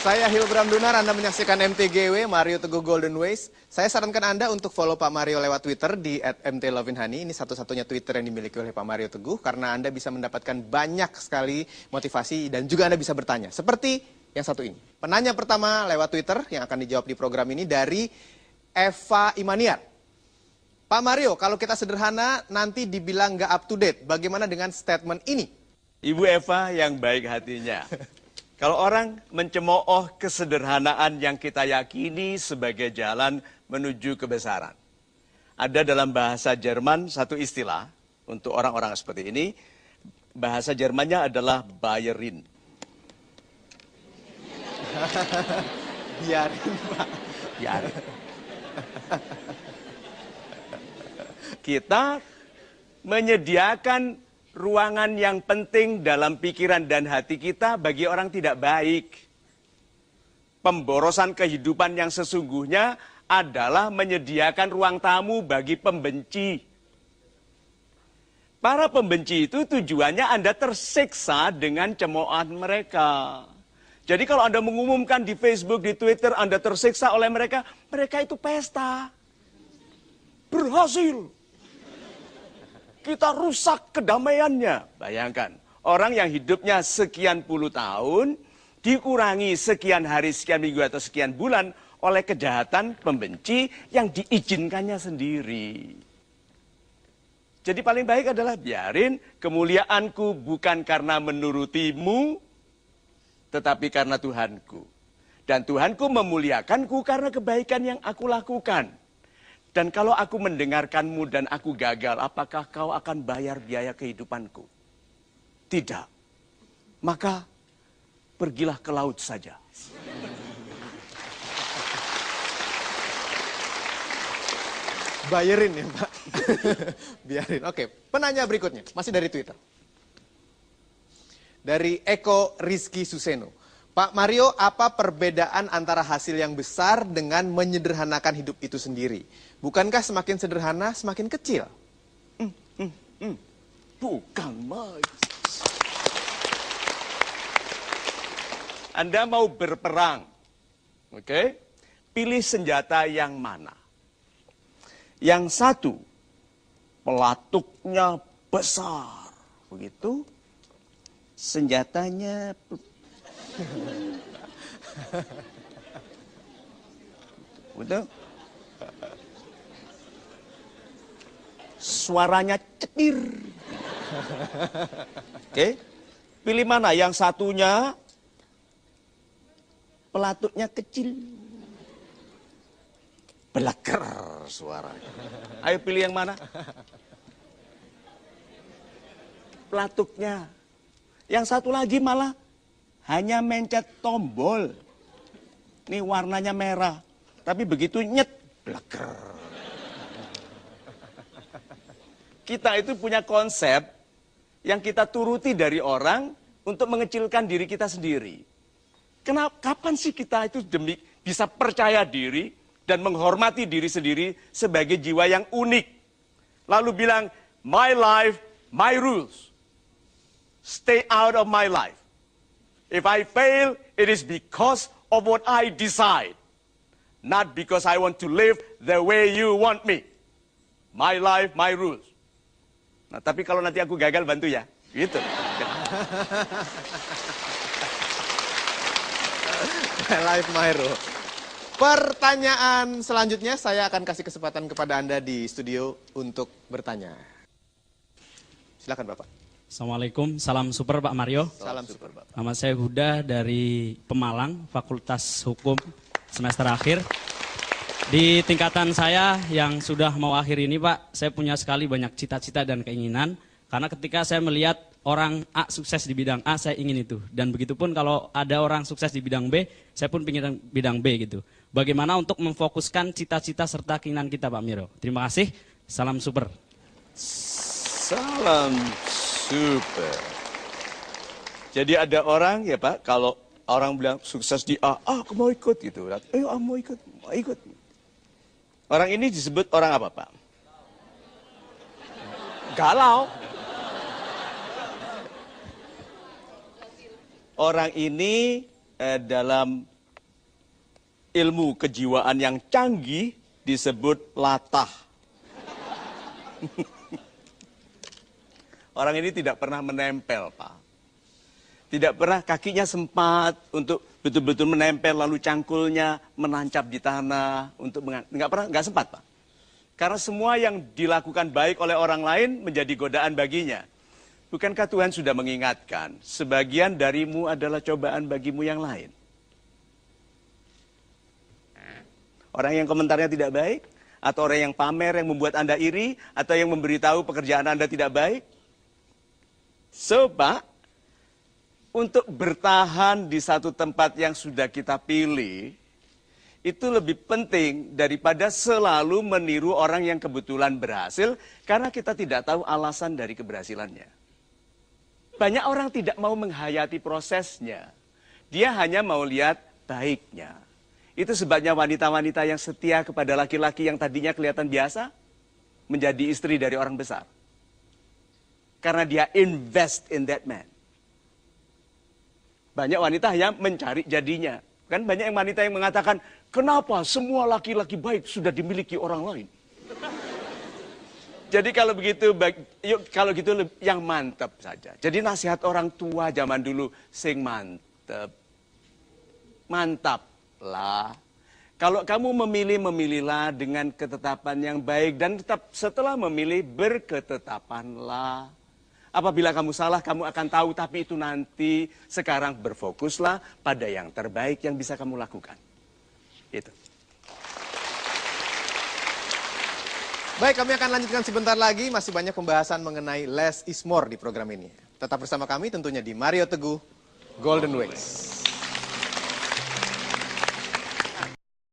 Saya Hilbram Dunar, Anda menyaksikan MTGW, Mario Teguh Golden Ways. Saya sarankan Anda untuk follow Pak Mario lewat Twitter di @mtlovinhani. Ini satu-satunya Twitter yang dimiliki oleh Pak Mario Teguh, karena Anda bisa mendapatkan banyak sekali motivasi dan juga Anda bisa bertanya. Seperti yang satu ini. Penanya pertama lewat Twitter yang akan dijawab di program ini dari Eva Imaniar. Pak Mario, kalau kita sederhana nanti dibilang nggak up to date. Bagaimana dengan statement ini? Ibu Eva yang baik hatinya. Kalau orang mencemooh kesederhanaan yang kita yakini sebagai jalan menuju kebesaran. Ada dalam bahasa Jerman satu istilah untuk orang-orang seperti ini. Bahasa Jermannya adalah Bayerin. Biarin, Pak. Biarin. Kita menyediakan ruangan yang penting dalam pikiran dan hati kita bagi orang tidak baik. Pemborosan kehidupan yang sesungguhnya adalah menyediakan ruang tamu bagi pembenci. Para pembenci itu tujuannya Anda tersiksa dengan cemoohan mereka. Jadi kalau Anda mengumumkan di Facebook, di Twitter, Anda tersiksa oleh mereka, mereka itu pesta. Berhasil. Kita rusak kedamaiannya. Bayangkan, orang yang hidupnya sekian puluh tahun, dikurangi sekian hari, sekian minggu, atau sekian bulan oleh kejahatan pembenci yang diizinkannya sendiri. Jadi paling baik adalah biarin kemuliaanku bukan karena menurutimu, tetapi karena Tuhanku. Dan Tuhanku memuliakanku karena kebaikan yang aku lakukan. Dan kalau aku mendengarkanmu dan aku gagal, apakah kau akan bayar biaya kehidupanku? Tidak. Maka pergilah ke laut saja. Bayerin ya, Pak. Biarin. Oke, penanya berikutnya. Masih dari Twitter. Dari Eko Rizky Suseno. Pak Mario, apa perbedaan antara hasil yang besar dengan menyederhanakan hidup itu sendiri? Bukankah semakin sederhana, semakin kecil? Bukan, Mas. Anda mau berperang, oke? Pilih senjata yang mana? Yang satu, pelatuknya besar, begitu? Senjatanya betul? Suaranya cetir. Oke? Pilih mana? Yang satunya pelatuknya kecil. Beleker suaranya. Ayo pilih yang mana? Pelatuknya. Yang satu lagi malah hanya mencet tombol. Ini warnanya merah. Tapi begitu nyet, bleker. Kita itu punya konsep yang kita turuti dari orang untuk mengecilkan diri kita sendiri. Kapan sih kita itu bisa percaya diri dan menghormati diri sendiri sebagai jiwa yang unik? Lalu bilang, my life, my rules. Stay out of my life. If I fail, it is because of what I decide. Not because I want to live the way you want me. My life, my rules. Nah, tapi kalau nanti aku gagal, bantu ya. Gitu. My life, my rule. Pertanyaan selanjutnya saya akan kasih kesempatan kepada Anda di studio untuk bertanya. Silakan Bapak. Assalamualaikum, salam super Pak Mario. Salam super Bapak. Nama saya Huda dari Pemalang, Fakultas Hukum semester akhir. Di tingkatan saya yang sudah mau akhir ini Pak, saya punya sekali banyak cita-cita dan keinginan. Karena ketika saya melihat orang A sukses di bidang A, saya ingin itu. Dan begitupun kalau ada orang sukses di bidang B, saya pun ingin bidang B gitu. Bagaimana untuk memfokuskan cita-cita serta keinginan kita Pak Mario? Terima kasih, salam super. Salam super. Jadi ada orang ya Pak, kalau orang bilang sukses di A, aku mau ikut gitu. Ayo mau ikut, mau ikut. Orang ini disebut orang apa Pak? Galau. Orang ini dalam ilmu kejiwaan yang canggih disebut latah. Orang ini tidak pernah menempel, Pak. Tidak pernah kakinya sempat untuk betul-betul menempel, lalu cangkulnya menancap di tanah untuk nggak sempat, Pak. Karena semua yang dilakukan baik oleh orang lain menjadi godaan baginya. Bukankah Tuhan sudah mengingatkan, sebagian darimu adalah cobaan bagimu yang lain? Orang yang komentarnya tidak baik, atau orang yang pamer yang membuat Anda iri, atau yang memberitahu pekerjaan Anda tidak baik. So, Pak, untuk bertahan di satu tempat yang sudah kita pilih, itu lebih penting daripada selalu meniru orang yang kebetulan berhasil, karena kita tidak tahu alasan dari keberhasilannya. Banyak orang tidak mau menghayati prosesnya. Dia hanya mau lihat baiknya. Itu sebabnya wanita-wanita yang setia kepada laki-laki yang tadinya kelihatan biasa, menjadi istri dari orang besar. Karena dia invest in that man. Banyak wanita hanya mencari jadinya. Kan banyak yang wanita yang mengatakan, kenapa semua laki-laki baik sudah dimiliki orang lain? Jadi kalau begitu, kalau gitu yang mantap saja. Jadi nasihat orang tua zaman dulu, sing mantep. Mantaplah. Kalau kamu memilih-memilihlah dengan ketetapan yang baik. Dan tetap setelah memilih, berketetapanlah. Apabila kamu salah, kamu akan tahu, tapi itu nanti. Sekarang berfokuslah pada yang terbaik yang bisa kamu lakukan. Itu. Baik, kami akan lanjutkan sebentar lagi. Masih banyak pembahasan mengenai less is more di program ini. Tetap bersama kami tentunya di Mario Teguh Golden Ways.